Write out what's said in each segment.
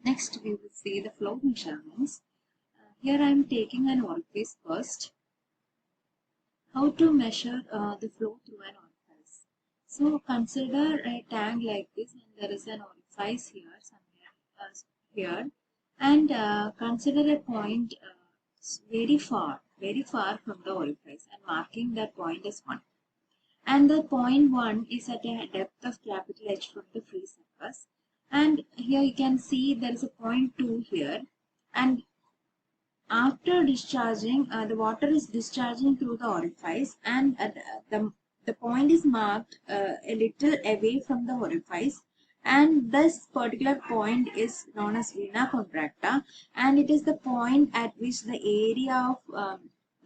Next, we will see the flow measurements. Here I am taking an orifice first. How to measure the flow through an orifice? So consider a tank like this, and there is an orifice here, somewhere here, and consider a point very far from the orifice, and marking that point as 1. And the point 1 is at a depth of capital H from the free surface. And here you can see there is a point 2 here, and after discharging, the water is discharging through the orifice, and the point is marked a little away from the orifice, and this particular point is known as vena contracta, and it is the point at which the area of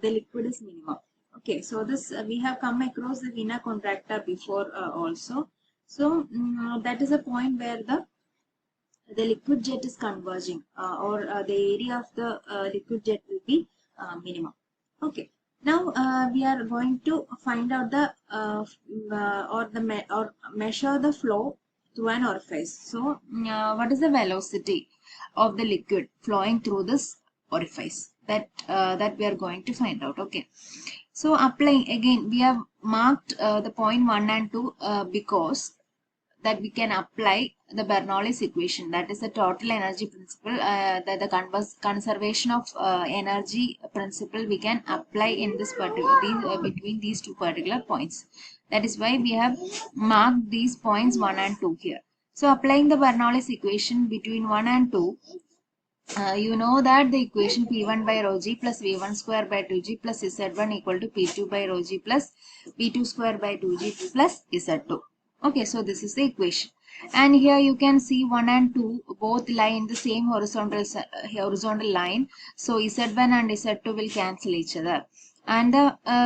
the liquid is minimum. Okay, so this we have come across the vena contracta before also. So that is a point where the liquid jet is converging, or the area of the liquid jet will be minimum. Okay, now we are going to find out the or measure the flow through an orifice. So what is the velocity of the liquid flowing through this orifice? That we are going to find out. Okay, so applying again, we have marked the point 1 and 2 because that we can apply the Bernoulli's equation, that is the total energy principle, that the conservation of energy principle we can apply in this particular between these two particular points. That is why we have marked these points 1 and 2 here. So applying the Bernoulli's equation between 1 and 2, you know that the equation P1 by rho g plus V1 square by 2g plus Z1 equal to P2 by rho g plus V2 square by 2g plus Z2. Okay, so this is the equation. And here you can see 1 and 2 both lie in the same horizontal line. So Z1 and Z2 will cancel each other. And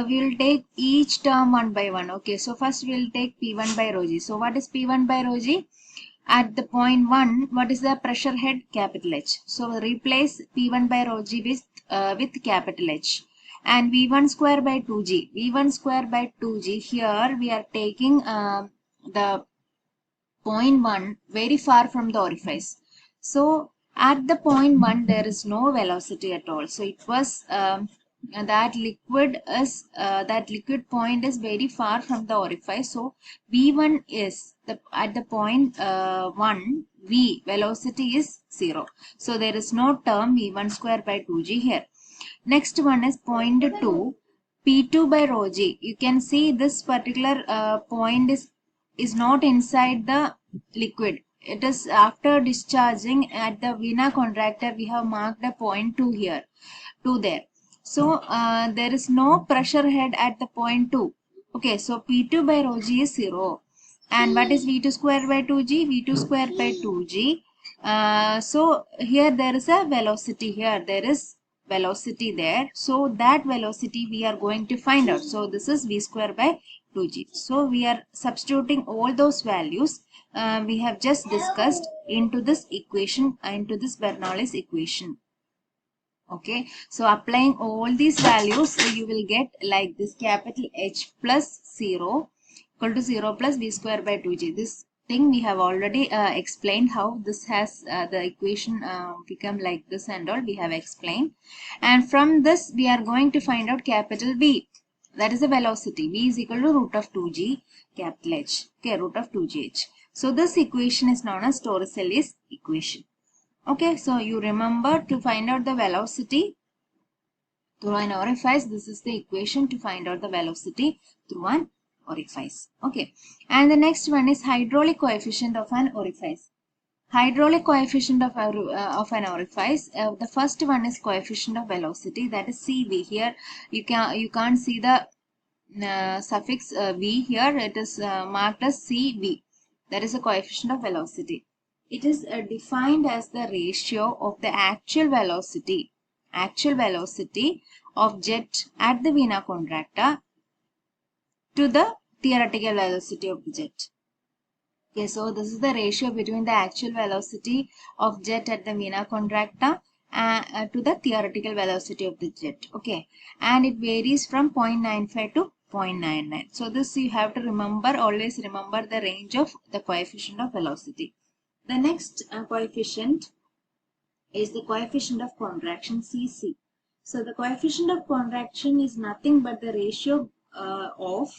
we will take each term one by one. Okay, so first we will take P1 by rho g. So what is P1 by rho g? At the point 1, what is the pressure head? Capital H. So replace P1 by rho g with capital H. And V1 square by 2g. V1 square by 2g. Here we are taking the point 1 very far from the orifice. So at the point 1 there is no velocity at all. So it was that liquid point is very far from the orifice. So V1 is at the point 1, V velocity is 0. So there is no term V1 square by 2g here. Next one is point 2, P2 by rho g. You can see this particular point is not inside the liquid. It is after discharging at the vena contracta. We have marked a point 2 here, 2 there. So there is no pressure head at the point 2. Okay, so P2 by rho g is 0. And what is V2 square by 2g? V2 square by 2g. So here there is a velocity here. There is velocity there. So that velocity we are going to find out. So this is V square by 2g. So we are substituting all those values we have just discussed into this equation, into this Bernoulli's equation. Okay, so applying all these values, you will get like this: capital H plus 0 equal to 0 plus V square by 2g. This thing we have already explained how this has the equation become like this and all we have explained. And from this we are going to find out capital V. That is the velocity. V is equal to root of 2g capital H. Okay, root of 2gh. So this equation is known as Torricelli's equation. Okay, so you remember to find out the velocity through an orifice. This is the equation to find out the velocity through an orifice. Okay, and the next one is hydraulic coefficient of an orifice. Hydraulic coefficient of an orifice. The first one is coefficient of velocity, that is CV. Here you can't see the suffix V here. It is marked as CV. That is a coefficient of velocity. It is defined as the ratio of the actual velocity of jet at the vena contracta to the theoretical velocity of the jet. Okay, so this is the ratio between the actual velocity of jet at the vena contracta to the theoretical velocity of the jet. Okay, and it varies from 0.95 to 0.99. So this you have to remember, always remember the range of the coefficient of velocity. The next coefficient is the coefficient of contraction Cc. So the coefficient of contraction is nothing but the ratio of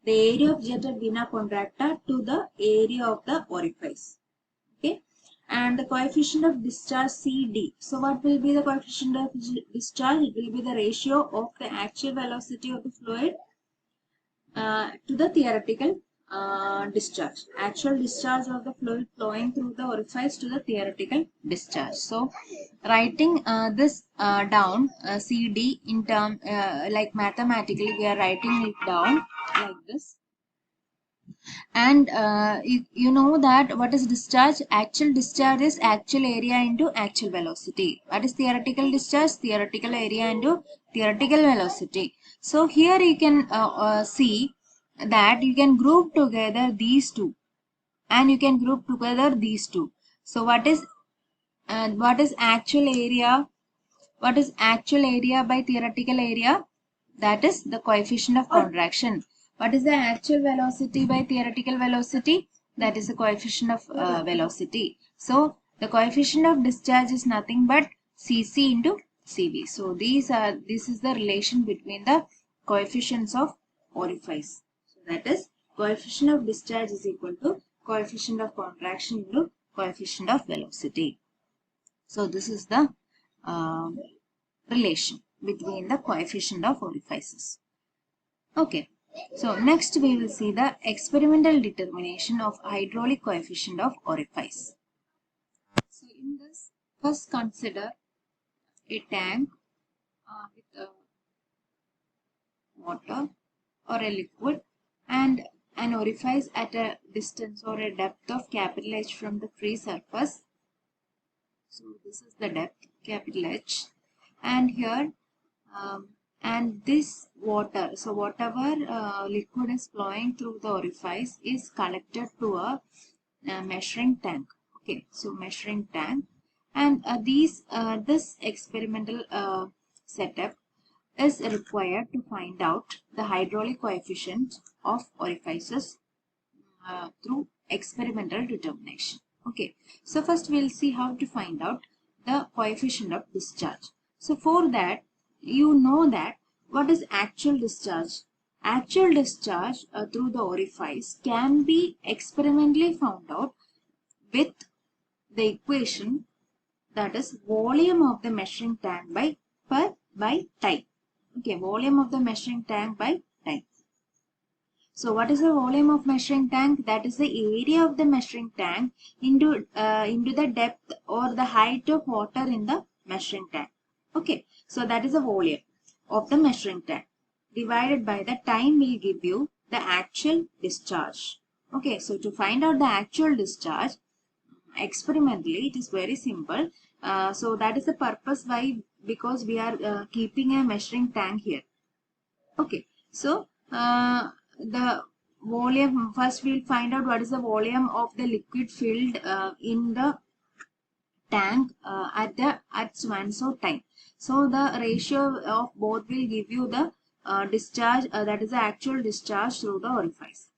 the area of jetted vena contracta to the area of the orifice. Okay, and the coefficient of discharge CD. So what will be the coefficient of discharge? It will be the ratio of the actual velocity of the fluid to the theoretical discharge. Actual discharge of the fluid flowing through the orifice to the theoretical discharge. So writing this down, CD in term like mathematically we are writing it down like this. And you know that what is discharge? Actual discharge is actual area into actual velocity. What is theoretical discharge? Theoretical area into theoretical velocity. So here you can see that you can group together these two, and you can group together these two. So what is actual area? What is actual area by theoretical area? That is the coefficient of contraction. What is the actual velocity by theoretical velocity? That is the coefficient of velocity. So the coefficient of discharge is nothing but Cc into Cv. So this is the relation between the coefficients of orifice. So that is coefficient of discharge is equal to coefficient of contraction into coefficient of velocity. So this is the relation between the coefficient of orifices. Okay, so next we will see the experimental determination of hydraulic coefficient of orifice. So in this, first consider a tank with water or a liquid and an orifice at a distance or a depth of capital H from the free surface. So this is the depth, capital H, and here and this water, so whatever liquid is flowing through the orifice is collected to a measuring tank. Okay, so measuring tank, and this experimental setup is required to find out the hydraulic coefficient of orifices through experimental determination. Okay, so first we'll see how to find out the coefficient of discharge. So for that, you know that what is actual discharge? Actual discharge through the orifice can be experimentally found out with the equation, that is volume of the measuring tank by time. Okay, volume of the measuring tank by time. So what is the volume of measuring tank? That is the area of the measuring tank into the depth or the height of water in the measuring tank. Okay, so that is the volume of the measuring tank divided by the time will give you the actual discharge. Okay, so to find out the actual discharge experimentally, it is very simple. So that is the purpose why, because we are keeping a measuring tank here. Okay, so the volume, first we'll find out what is the volume of the liquid filled in the tank at so time. So the ratio of both will give you the discharge, that is the actual discharge through the orifice.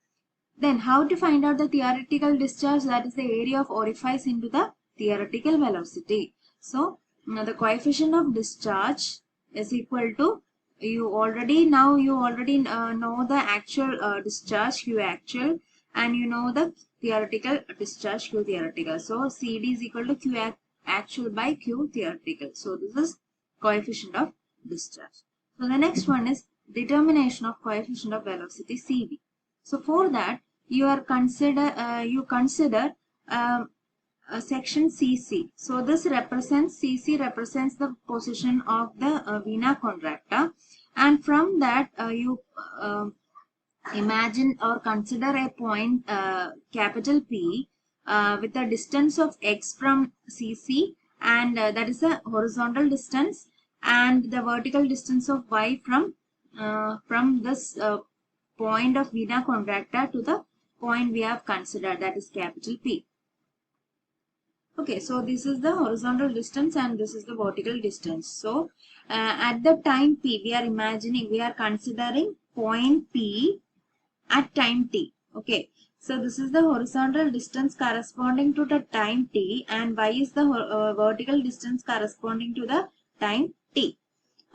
Then how to find out the theoretical discharge? That is the area of orifice into the theoretical velocity. So the coefficient of discharge is equal to, you already know the actual discharge Q actual, and you know the theoretical discharge Q theoretical. So CD is equal to Q actual by Q theoretical. So this is coefficient of discharge. So the next one is determination of coefficient of velocity CV. So for that you consider section CC. So this represents, CC represents the position of the vena contracta, and from that you imagine or consider a point capital P with a distance of x from CC, and that is the horizontal distance, and the vertical distance of y from this point of vena contracta to the point we have considered, that is capital P. Okay, so this is the horizontal distance and this is the vertical distance. So at the time P, we are considering point P at time T. Okay, So this is the horizontal distance corresponding to the time t, and y is the vertical distance corresponding to the time t.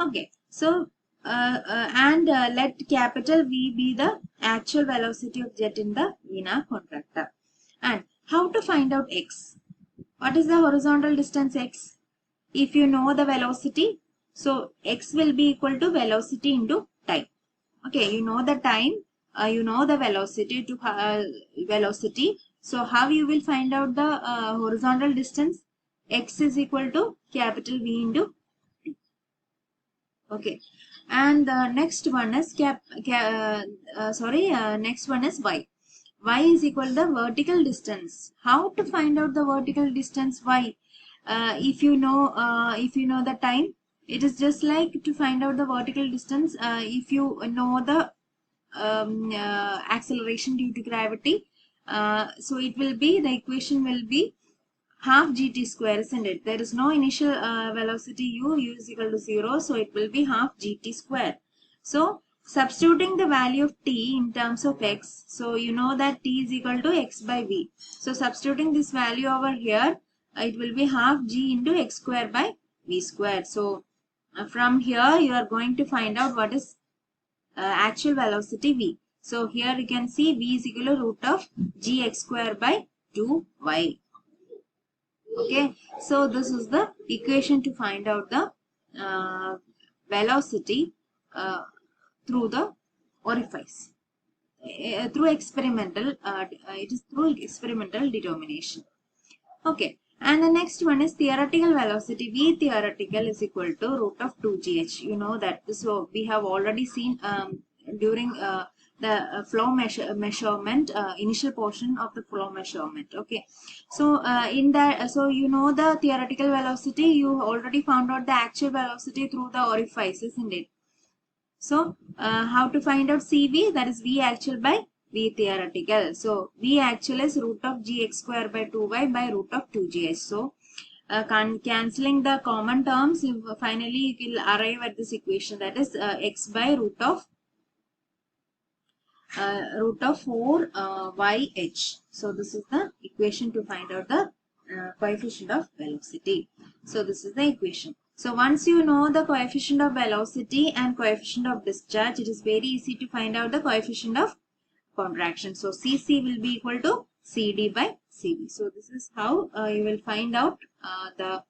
Okay, so let capital V be the actual velocity of jet in the Vena contractor. And how to find out x? What is the horizontal distance x? If you know the velocity, so x will be equal to velocity into time. Okay, you know the time, you know the velocity to velocity. So how you will find out the horizontal distance? X is equal to capital V into t. Okay, and next one is next one is y. Y is equal to the vertical distance. How to find out the vertical distance y? If you know the time, it is just like to find out the vertical distance. If you know the acceleration due to gravity, so it will be, the equation will be half gt square, isn't it? There is no initial velocity u is equal to 0, so it will be half gt square. So substituting the value of t in terms of x, so you know that t is equal to x by v. So substituting this value over here, it will be half g into x square by v square. So from here you are going to find out what is actual velocity v. So here you can see v is equal to root of gx square by 2y. Okay, so this is the equation to find out the velocity through the orifice. Through experimental, it is through experimental determination. Okay, and the next one is theoretical velocity. V theoretical is equal to root of 2gh. You know that. So we have already seen during the flow measurement, initial portion of the flow measurement. Okay, so in that, so you know the theoretical velocity. You already found out the actual velocity through the orifice, isn't it? So how to find out CV? That is V actual by V theoretical. So V actual is root of gx square by 2y by root of 2gh. So cancelling the common terms, finally you will arrive at this equation, that is x by root of 4 yh. So this is the equation to find out the coefficient of velocity. So this is the equation. So once you know the coefficient of velocity and coefficient of discharge, it is very easy to find out the coefficient of contraction. So Cc will be equal to Cd by Cv. So this is how you will find out the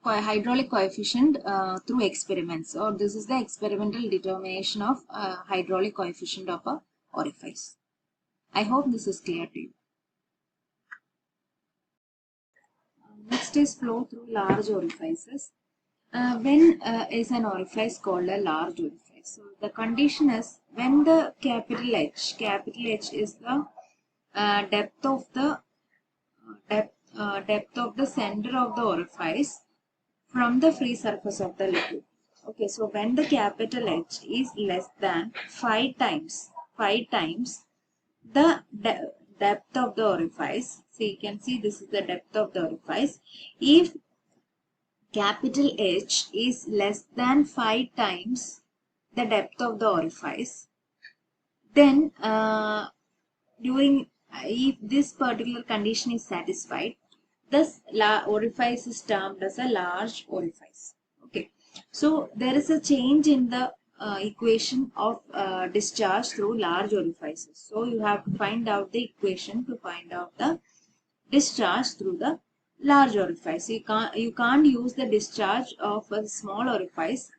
hydraulic coefficient through experiments, or this is the experimental determination of hydraulic coefficient of a orifice. I hope this is clear to you. Next is flow through large orifices. When is an orifice called a large orifice? So the condition is when the capital H is the depth of the center of the orifice from the free surface of the liquid. Okay, so when the capital H is less than 5 times the depth of the orifice, so you can see this is the depth of the orifice. If capital H is less than 5 times the depth of the orifice, then if this particular condition is satisfied, this orifice is termed as a large orifice. Okay, so there is a change in the equation of discharge through large orifices. So you have to find out the equation to find out the discharge through the large orifice. You can't use the discharge of a small orifice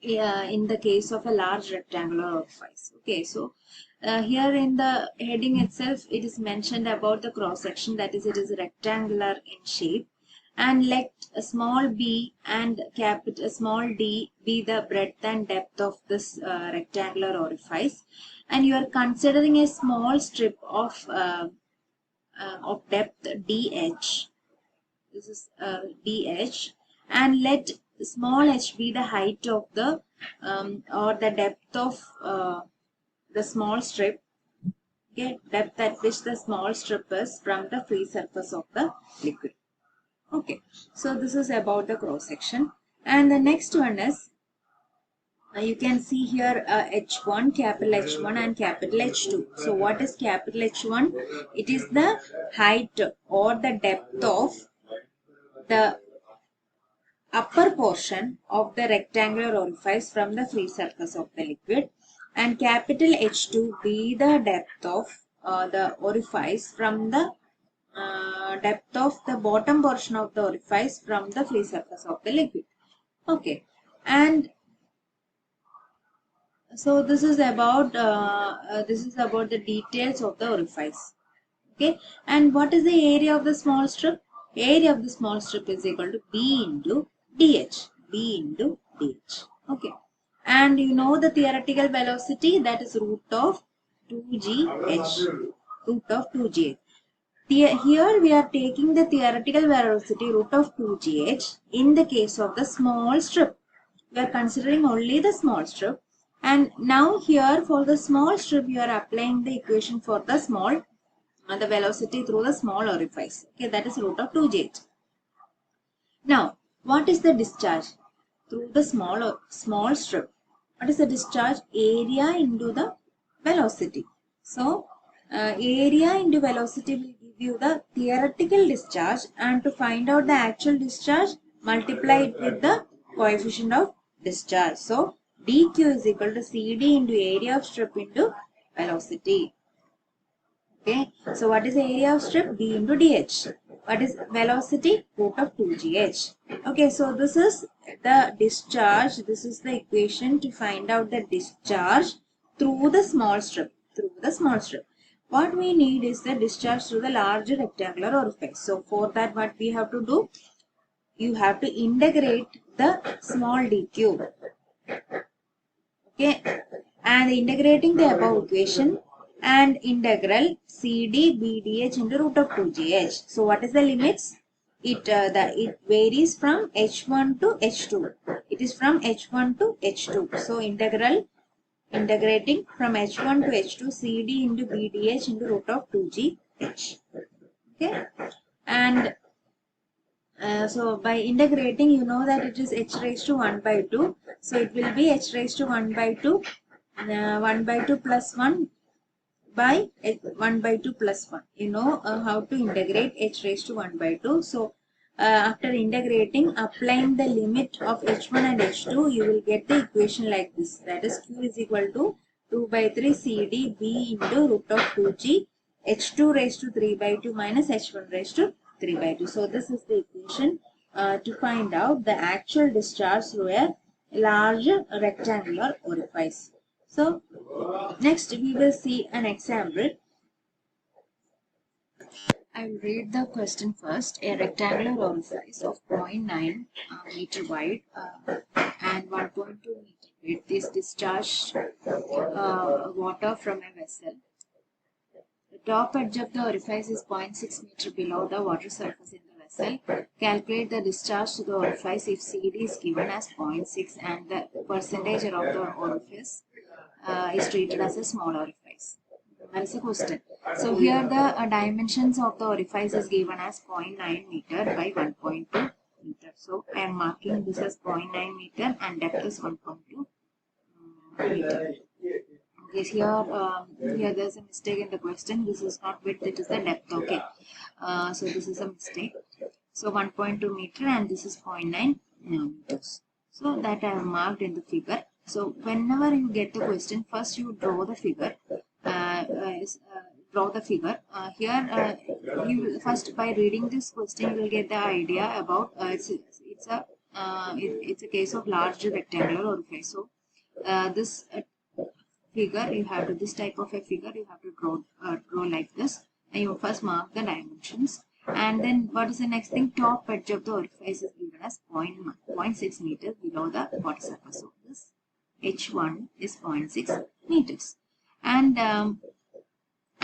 in the case of a large rectangular orifice. Okay, so here in the heading itself, it is mentioned about the cross section, that is, it is rectangular in shape, and let a small b and capital small d be the breadth and depth of this rectangular orifice, and you are considering a small strip of depth dh. This is dh, and let small h be the height of the or the depth of the small strip. Okay, depth at which the small strip is from the free surface of the liquid. Okay, so this is about the cross section, and the next one is You can see here H1, capital H1 and capital H2. So what is capital H1? It is the height or the depth of the upper portion of the rectangular orifice from the free surface of the liquid, and capital H2 be the depth of the orifice from the depth of the bottom portion of the orifice from the free surface of the liquid. Okay, and so this is about the details of the orifice. Okay, and what is the area of the small strip? Area of the small strip is equal to B into dH. B into dH. Okay, and you know the theoretical velocity, that is root of 2gh. Root of 2gh. Here we are taking the theoretical velocity root of 2gh in the case of the small strip. We are considering only the small strip, and now here for the small strip you are applying the equation for the small the velocity through the small orifice. Okay, that is root of 2gh. Now, what is the discharge through the small strip? What is the discharge? Area into the velocity. So, area into velocity will give you the theoretical discharge, and to find out the actual discharge, multiply it with the coefficient of discharge. So, dq is equal to cd into area of strip into velocity. Okay, so what is the area of strip? B into dH. What is velocity? Root of 2gh. Okay, so this is the discharge. This is the equation to find out the discharge through the small strip. Through the small strip. What we need is the discharge through the larger rectangular orifice. So for that, what we have to do? You have to integrate the small d cube. Okay, and integrating the above equation, and integral CD BDH into root of 2gh. So what is the limits? It varies from h1 to h2. It is from h1 to h2. So integrating from h1 to h2 CD into BDH into root of 2gh. Okay, and so by integrating, you know that it is h raised to 1 by 2. So it will be h raised to 1 by 2, 1 by 2 plus 1 by 1 by 2 plus 1. You know how to integrate h raised to 1 by 2. So after integrating, applying the limit of h1 and h2, you will get the equation like this. That is q is equal to 2 by 3 cd b into root of 2g h2 raised to 3 by 2 minus h1 raised to 3 by 2. So this is the equation to find out the actual discharge through a large rectangular orifice. So next we will see an example. I will read the question first. A rectangular orifice of 0.9 meter wide and 1.2 meter width is discharged water from a vessel. The top edge of the orifice is 0.6 meter below the water surface in the vessel. Calculate the discharge to the orifice if CD is given as 0.6 and the percentage of the orifice is treated as a small orifice. That is a question. So here the dimensions of the orifice is given as 0.9 meter by 1.2 meter. So I am marking this as 0.9 meter and depth is 1.2 meter. Yes, here there's a mistake in the question. This is not width, it is the depth. Okay, so this is a mistake. So 1.2 meter and this is 0.9 meters. So that I have marked in the figure. So whenever you get the question, first you draw the figure. Here you will, first by reading this question you will get the idea about it's a case of large rectangular orifice. So this figure you have to, this type of a figure you have to draw like this, and you first mark the dimensions, and then what is the next thing? Top edge of the orifice is given as 0.6 meters below the water surface. So this h1 is 0.6 meters, and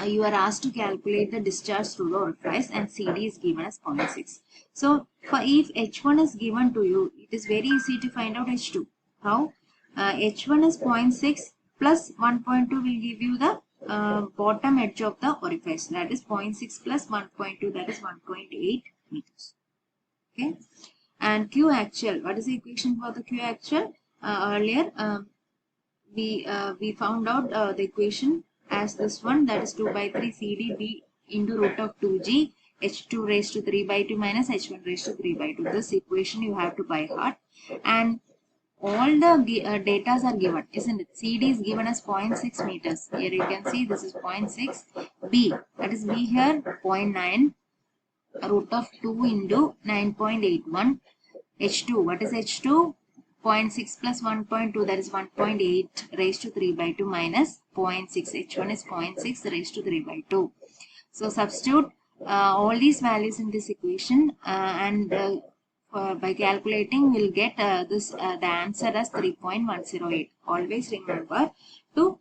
you are asked to calculate the discharge through the orifice, and CD is given as 0.6. So for if h1 is given to you, it is very easy to find out h2. How? H1 is 0.6 plus 1.2 will give you the bottom edge of the orifice, that is 0.6 plus 1.2, that is 1.8 meters. Okay, and Q actual, what is the equation for the Q actual? Earlier we found out the equation as this one, that is 2 by 3 CDB into root of 2G H2 raised to 3 by 2 minus H1 raised to 3 by 2. This equation you have to by heart, and all the datas are given, isn't it? CD is given as 0.6 meters. Here you can see this is 0.6. B, that is B here 0.9 root of 2 into 9.81. H2, what is H2? 0.6 plus 1.2, that is 1.8 raised to 3 by 2 minus 0.6. H1 is 0.6 raised to 3 by 2. So substitute all these values in this equation and by calculating we'll get the answer as 3.108. Always remember to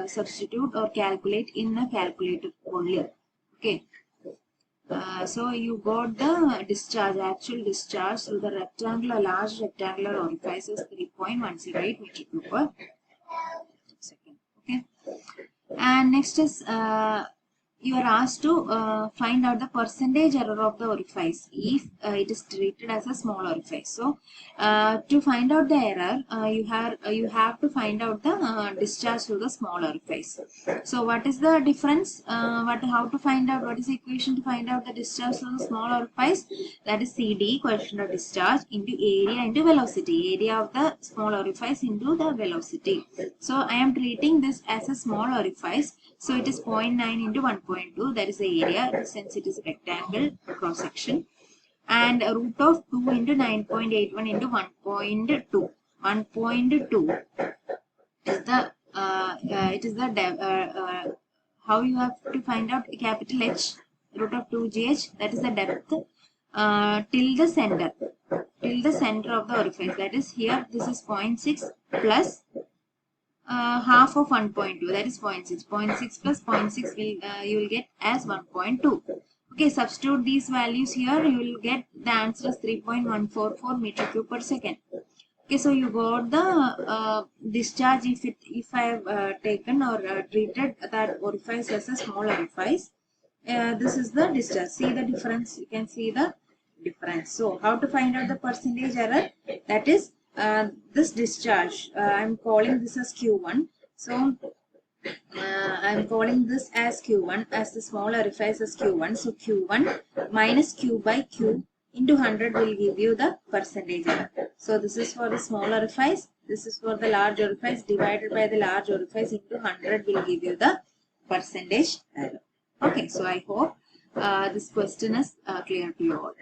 substitute or calculate in a calculator only. Okay. So you got the discharge, actual discharge through the large rectangular orifice is 3.108 meter cube per second. Okay. And next is you are asked to find out the percentage error of the orifice if it is treated as a small orifice. So to find out the error, you have to find out the discharge through the small orifice. So what is the difference? How to find out, what is the equation to find out the discharge through the small orifice? That is CD, coefficient of discharge, into area into velocity. Area of the small orifice into the velocity. So I am treating this as a small orifice. So it is 0.9 into 1.2, that is the area, since it is a rectangle cross section. And a root of 2 into 9.81 into 1.2. 1.2 is the how you have to find out capital H, root of 2GH, that is the depth till the center of the orifice. That is here, this is 0.6 plus half of 1.2, that is 0.6. 0.6 plus 0.6 will you will get as 1.2. Okay, substitute these values here, you will get the answer as 3.144 meter cube per second. Okay, so you got the discharge if I have taken or treated that orifice as a small orifice. This is the discharge. See the difference, you can see the difference. So how to find out the percentage error? That is this discharge, I'm calling this as Q1. So I'm calling this as Q1, as the small orifice as Q1. So Q1 minus Q by Q into 100 will give you the percentage error. So this is for the small orifice, this is for the large orifice, divided by the large orifice into 100 will give you the percentage error. Okay, so I hope this question is clear to you all.